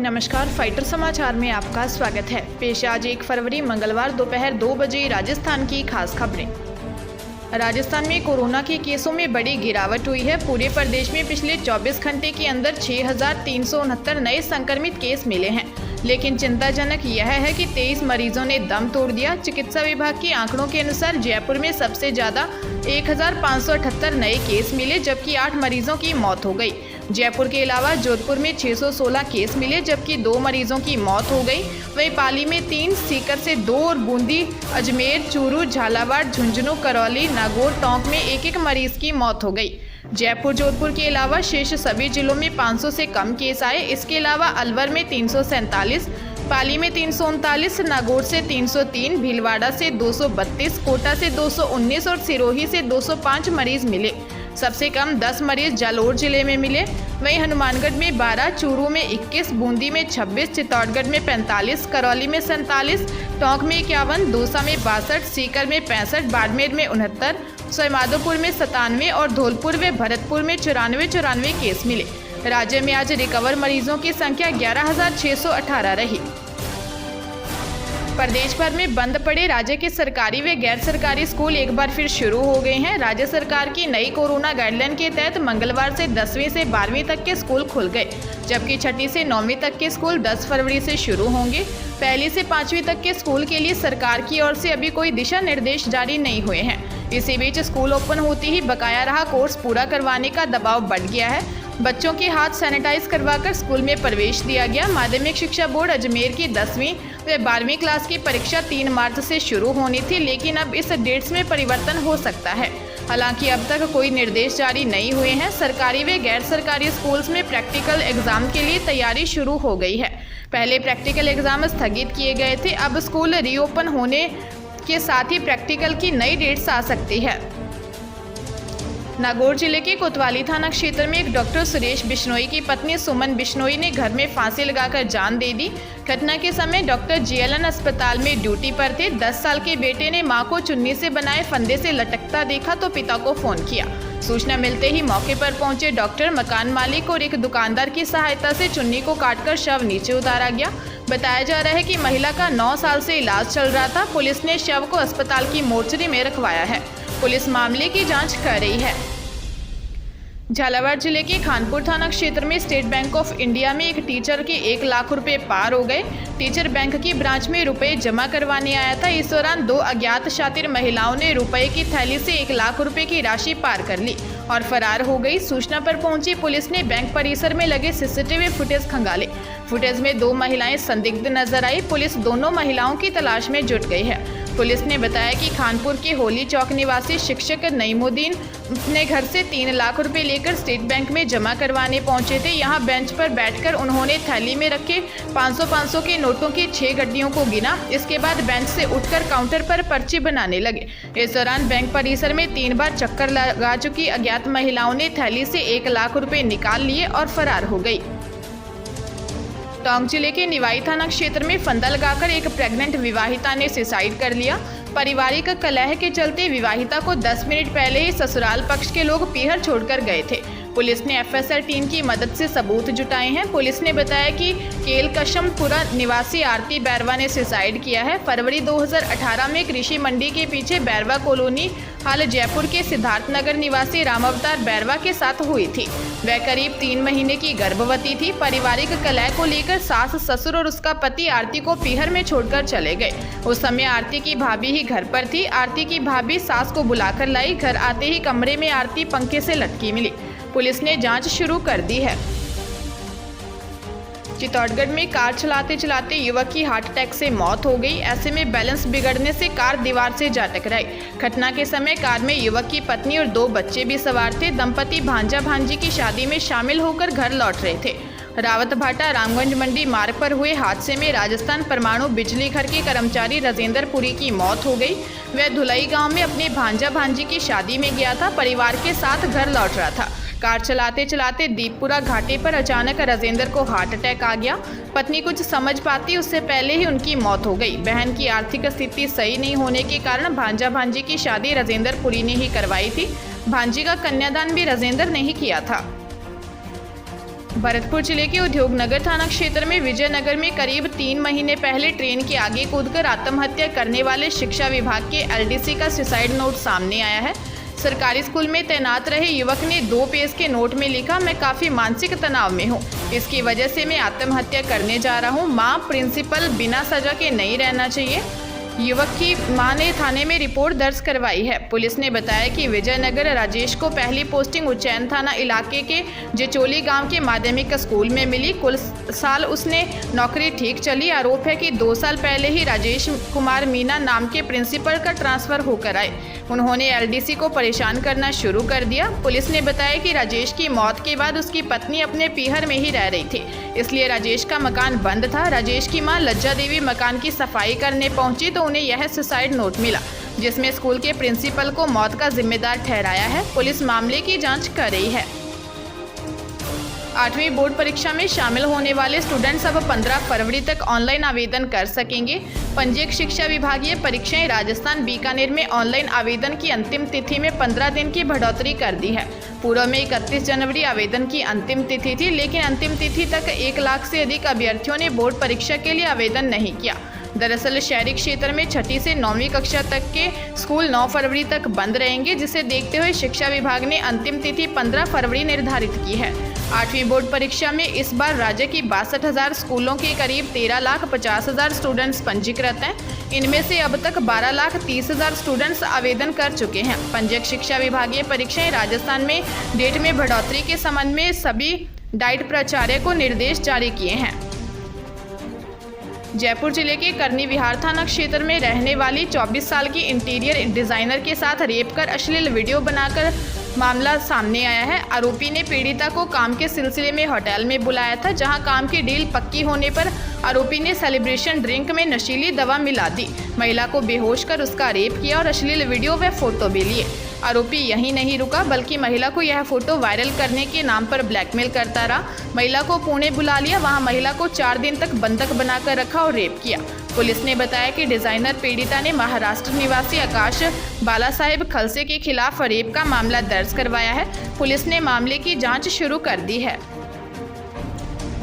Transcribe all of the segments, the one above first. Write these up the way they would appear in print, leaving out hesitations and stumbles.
नमस्कार, फाइटर समाचार में आपका स्वागत है। पेश आज 1 फरवरी मंगलवार दोपहर 2 बजे राजस्थान की खास खबरें। राजस्थान में कोरोना के केसों में बड़ी गिरावट हुई है। पूरे प्रदेश में पिछले 24 घंटे के अंदर 6,369 नए संक्रमित केस मिले हैं, लेकिन चिंताजनक यह है कि 23 मरीजों ने दम तोड़ दिया। चिकित्सा विभाग के आंकड़ों के अनुसार जयपुर में सबसे ज्यादा 1,578 नए केस मिले, जबकि 8 मरीजों की मौत हो गई। जयपुर के अलावा जोधपुर में 616 केस मिले, जबकि 2 मरीजों की मौत हो गई। वहीं पाली में 3, सीकर से 2 और बूंदी, अजमेर, चूरू, झालावाड़, झुंझुनू, करौली, नागौर, टोंक में 1-1 मरीज की मौत हो गई। जयपुर, जोधपुर के अलावा शेष सभी जिलों में 500 से कम केस आए। इसके अलावा अलवर में 347, पाली में 339, नागौर से 303, भीलवाड़ा से 232, कोटा से 219 और सिरोही से 205 मरीज मिले। सबसे कम 10 मरीज जालोर जिले में मिले। वहीं हनुमानगढ़ में 12, चूरू में 21, बूंदी में 26, चित्तौड़गढ़ में 45, करौली में 47, टोंक में 51, दौसा में 62, सीकर में 65, बाड़मेर में 69, सवाईमाधोपुर में 97 और धौलपुर व भरतपुर में 94 केस मिले। राज्य में आज रिकवर मरीजों की संख्या 11,618 रही। प्रदेश भर में बंद पड़े राज्य के सरकारी व गैर सरकारी स्कूल एक बार फिर शुरू हो गए हैं। राज्य सरकार की नई कोरोना गाइडलाइन के तहत मंगलवार से 10वीं से 12वीं तक के स्कूल खुल गए, जबकि 6ठी से 9वीं तक के स्कूल 10 फरवरी से शुरू होंगे। 1ली से 5वीं तक के स्कूल के लिए सरकार की ओर से अभी कोई दिशा निर्देश जारी नहीं हुए हैं। इसी बीच स्कूल ओपन होते ही बकाया रहा कोर्स पूरा करवाने का दबाव बढ़ गया है। बच्चों के हाथ सैनिटाइज करवाकर स्कूल में प्रवेश दिया गया। माध्यमिक शिक्षा बोर्ड अजमेर की 10वीं व 12वीं क्लास की परीक्षा 3 मार्च से शुरू होनी थी, लेकिन अब इस डेट्स में परिवर्तन हो सकता है। हालांकि अब तक कोई निर्देश जारी नहीं हुए हैं। सरकारी व गैर सरकारी स्कूल्स में प्रैक्टिकल एग्जाम के लिए तैयारी शुरू हो गई है। पहले प्रैक्टिकल एग्जाम स्थगित किए गए थे, अब स्कूल रीओपन होने के साथ ही प्रैक्टिकल की नई डेट्स आ सकती है। नागौर जिले के कोतवाली थाना क्षेत्र में एक डॉक्टर सुरेश बिश्नोई की पत्नी सुमन बिश्नोई ने घर में फांसी लगाकर जान दे दी। घटना के समय डॉक्टर जीएलएन अस्पताल में ड्यूटी पर थे। 10 साल के बेटे ने मां को चुन्नी से बनाए फंदे से लटकता देखा तो पिता को फोन किया। सूचना मिलते ही मौके पर पहुंचे डॉक्टर, मकान मालिक और एक दुकानदार की सहायता से चुन्नी को काटकर शव नीचे उतारा गया। बताया जा रहा है कि महिला का 9 साल से इलाज चल रहा था। पुलिस ने शव को अस्पताल की मोर्चरी में रखवाया है। पुलिस मामले की जांच कर रही है। झालावाड़ जिले के खानपुर थाना क्षेत्र में स्टेट बैंक ऑफ इंडिया में एक टीचर के 1 लाख रुपए पार हो गए। टीचर बैंक की ब्रांच में रुपए जमा करवाने आया था। इस दौरान 2 अज्ञात शातिर महिलाओं ने रुपए की थैली से 1 लाख रुपए की राशि पार कर ली और फरार हो गई। सूचना पर पहुंची पुलिस ने बैंक परिसर में लगे सीसीटीवी फुटेज खंगाले। फुटेज में 2 महिलाएं संदिग्ध नजर आई। पुलिस दोनों महिलाओं की तलाश में जुट गई है। पुलिस ने बताया कि खानपुर के होली चौक निवासी शिक्षक नईमुद्दीन अपने घर से 3 लाख रुपए लेकर स्टेट बैंक में जमा करवाने पहुंचे थे। यहां बेंच पर बैठकर उन्होंने थैली में रखे 500 के नोटों की 6 गड्डियों को गिना। इसके बाद बेंच से उठकर काउंटर पर पर्ची बनाने लगे। इस दौरान बैंक परिसर में 3 बार चक्कर लगा चुकी अज्ञात महिलाओं ने थैली से 1 लाख रुपए निकाल लिए और फरार हो गई। टोंक जिले के निवाई थाना क्षेत्र में फंदा लगाकर एक प्रेग्नेंट विवाहिता ने सुसाइड कर लिया। पारिवारिक कलह के चलते विवाहिता को 10 मिनट पहले ही ससुराल पक्ष के लोग पीहर छोड़कर गए थे। पुलिस ने एफएसएल टीम की मदद से सबूत जुटाए हैं। पुलिस ने बताया कि केलकशमपुरा निवासी आरती बैरवा ने सुसाइड किया है। फरवरी 2018 में कृषि मंडी के पीछे बैरवा कॉलोनी हाल जयपुर के सिद्धार्थ नगर निवासी रामावतार बैरवा के साथ हुई थी। वह करीब 3 महीने की गर्भवती थी। पारिवारिक कलह को लेकर सास, ससुर और उसका पति आरती को पीहर में छोड़कर चले गए। उस समय आरती की भाभी ही घर पर थी। आरती की भाभी सास को बुलाकर लाई। घर आते ही कमरे में आरती पंखे से लटकी मिली। पुलिस ने जांच शुरू कर दी है। चित्तौड़गढ़ में कार चलाते चलाते युवक की हार्ट अटैक से मौत हो गई। ऐसे में बैलेंस बिगड़ने से कार दीवार से जा टकराई। घटना के समय कार में युवक की पत्नी और 2 बच्चे भी सवार थे। दंपति भांजा भांजी की शादी में शामिल होकर घर लौट रहे थे। रावतभाटा रामगंज मंडी मार्ग पर हुए हादसे में राजस्थान परमाणु बिजली घर के कर्मचारी राजेंद्र पुरी की मौत हो गई। वह धुलई गांव में अपने भांजा भांजी की शादी में गया था। परिवार के साथ घर लौट रहा था। कार चलाते चलाते दीपपुरा घाटी पर अचानक राजेंद्र को हार्ट अटैक आ गया। पत्नी कुछ समझ पाती उससे पहले ही उनकी मौत हो गई। बहन की आर्थिक स्थिति सही नहीं होने के कारण भांजा भांजी की शादी राजेंद्र पुरी ने ही करवाई थी। भांजी का कन्यादान भी राजेंद्र ने ही किया था। भरतपुर जिले के उद्योगनगर थाना क्षेत्र में विजयनगर में करीब 3 महीने पहले ट्रेन के आगे कूदकर आत्महत्या करने वाले शिक्षा विभाग के एलडीसी का सुसाइड नोट सामने आया है। सरकारी स्कूल में तैनात रहे युवक ने 2 पेज के नोट में लिखा, मैं काफ़ी मानसिक तनाव में हूँ, इसकी वजह से मैं आत्महत्या करने जा रहा हूँ। माँ प्रिंसिपल बिना सजा के नहीं रहना चाहिए। युवक की मां ने थाने में रिपोर्ट दर्ज करवाई है। पुलिस ने बताया कि विजयनगर राजेश को पहली पोस्टिंग उज्जैन थाना इलाके के जेचोली गांव के माध्यमिक स्कूल में मिली। कुल साल उसने नौकरी ठीक चली। आरोप है कि 2 साल पहले ही राजेश कुमार मीना नाम के प्रिंसिपल का ट्रांसफर होकर आए। उन्होंने एलडीसी को परेशान करना शुरू कर दिया। पुलिस ने बताया कि राजेश की मौत के बाद उसकी पत्नी अपने पीहर में ही रह रही थी, इसलिए राजेश का मकान बंद था। राजेश की मां लज्जा देवी मकान की सफाई करने पहुंची तो उन्हें यह सुसाइड नोट मिला, जिसमें स्कूल के प्रिंसिपल को मौत का जिम्मेदार ठहराया है। पुलिस मामले की जांच कर रही है। 8वीं बोर्ड परीक्षा में शामिल होने वाले स्टूडेंट्स अब 15 फरवरी तक ऑनलाइन आवेदन कर सकेंगे। पंजीयक शिक्षा विभागीय परीक्षाएं राजस्थान बीकानेर में ऑनलाइन आवेदन की अंतिम तिथि में 15 दिन की बढ़ोतरी कर दी है। पूर्व में 31 जनवरी आवेदन की अंतिम तिथि थी, लेकिन अंतिम तिथि तक 1 लाख से अधिक अभ्यर्थियों ने बोर्ड परीक्षा के लिए आवेदन नहीं किया। दरअसल शहरी क्षेत्र में 6ठी से 9वीं कक्षा तक के स्कूल 9 फरवरी तक बंद रहेंगे, जिसे देखते हुए शिक्षा विभाग ने अंतिम तिथि 15 फरवरी निर्धारित की है। 8वीं बोर्ड परीक्षा में इस बार राज्य की 62,000 स्कूलों के करीब 13,50,000 स्टूडेंट्स पंजीकृत हैं। इनमें से अब तक 12,30,000 स्टूडेंट्स आवेदन कर चुके हैं। पंजीयक शिक्षा विभागीय परीक्षाएं राजस्थान में डेट में बढ़ोतरी के संबंध में सभी डाइट प्राचार्य को निर्देश जारी किए हैं। जयपुर जिले के करनी विहार थाना क्षेत्र में रहने वाली 24 साल की इंटीरियर डिजाइनर के साथ रेप कर अश्लील वीडियो बनाकर मामला सामने आया है। आरोपी ने पीड़िता को काम के सिलसिले में होटल में बुलाया था, जहां काम की डील पक्की होने पर आरोपी ने सेलिब्रेशन ड्रिंक में नशीली दवा मिला दी, महिला को बेहोश कर उसका रेप किया और अश्लील वीडियो व फोटो भी लिए। आरोपी यहीं नहीं रुका, बल्कि महिला को यह फोटो वायरल करने के नाम पर ब्लैकमेल करता रहा। महिला को पुणे बुला लिया, वहां महिला को 4 दिन तक बंधक बनाकर रखा और रेप किया। पुलिस ने बताया कि डिजाइनर पीड़िता ने महाराष्ट्र निवासी आकाश बालासाहेब खलसे के खिलाफ रेप का मामला दर्ज करवाया है। पुलिस ने मामले की जांच शुरू कर दी है।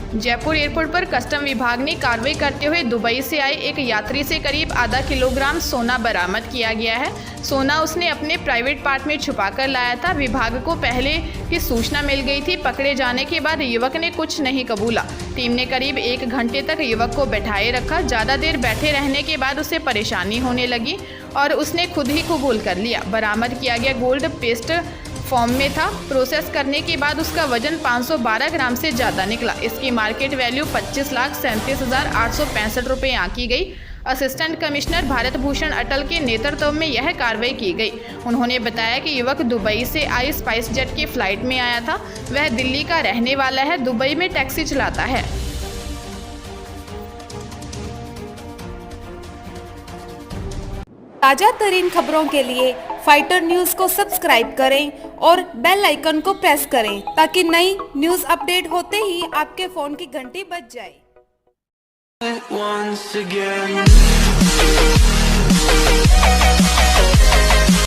जयपुर एयरपोर्ट पर कस्टम विभाग ने कार्रवाई करते हुए दुबई से आए एक यात्री से करीब आधा किलोग्राम सोना बरामद किया गया है। सोना उसने अपने प्राइवेट पार्ट में छुपाकर लाया था। विभाग को पहले ही सूचना मिल गई थी। पकड़े जाने के बाद युवक ने कुछ नहीं कबूला। टीम ने करीब 1 घंटे तक युवक को बैठाए रखा। ज़्यादा देर बैठे रहने के बाद उसे परेशानी होने लगी और उसने खुद ही कबूल कर लिया। बरामद किया गया गोल्ड पेस्ट फॉर्म में था। प्रोसेस करने के बाद उसका वजन 512 ग्राम से ज़्यादा निकला। इसकी मार्केट वैल्यू 25,37,865 रुपये आंकी गई। असिस्टेंट कमिश्नर भारत भूषण अटल के नेतृत्व में यह कार्रवाई की गई। उन्होंने बताया कि युवक दुबई से आई स्पाइस जेट की फ्लाइट में आया था। वह दिल्ली का रहने वाला है, दुबई में टैक्सी चलाता है। ताजा तरीन खबरों के लिए फाइटर न्यूज को सब्सक्राइब करें और बेल आइकन को प्रेस करें, ताकि नई न्यूज अपडेट होते ही आपके फोन की घंटी बज जाए। Once again